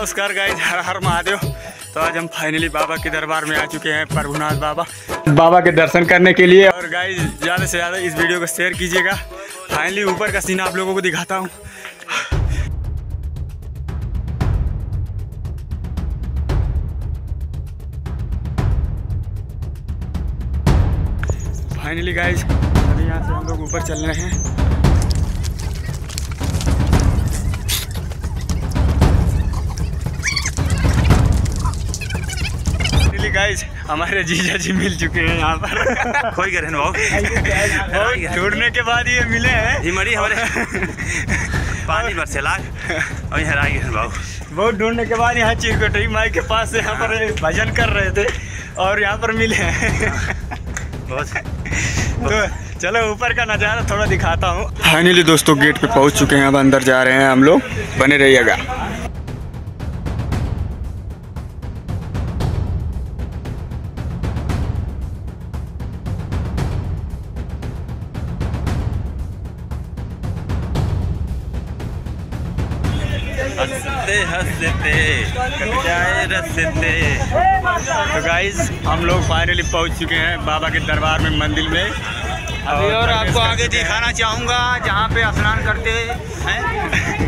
नमस्कार गाइस, हर हर महादेव। तो आज हम फाइनली बाबा के दरबार में आ चुके हैं, प्रभुनाथ बाबा के दर्शन करने के लिए। और गाइस ज़्यादा से ज़्यादा इस वीडियो को शेयर कीजिएगा। फाइनली ऊपर का सीन आप लोगों को दिखाता हूँ। फाइनली गाइस अभी यहाँ से हम लोग ऊपर चल रहे हैं। गाइस हमारे जीजा जी मिल चुके हैं यहाँ पर। खोई गए बहुत ढूंढने के बाद ये मिले हैं। हिमड़ी हमारे पानी बरसे लाग और हरा गए बहुत ढूंढने के बाद यहाँ चिरकुटी माई के पास से यहाँ पर भजन कर रहे थे और यहाँ पर मिले हैं। तो चलो ऊपर का नज़ारा थोड़ा दिखाता हूँ। फाइनली दोस्तों गेट पे पहुँच चुके हैं, अब अंदर जा रहे हैं हम लोग। बने रहिएगा। तो गाइस हम लोग फाइनली पहुंच चुके हैं बाबा के दरबार में, मंदिर में। अभी और आपको आगे दिखाना चाहूँगा जहाँ पे स्नान करते हैं।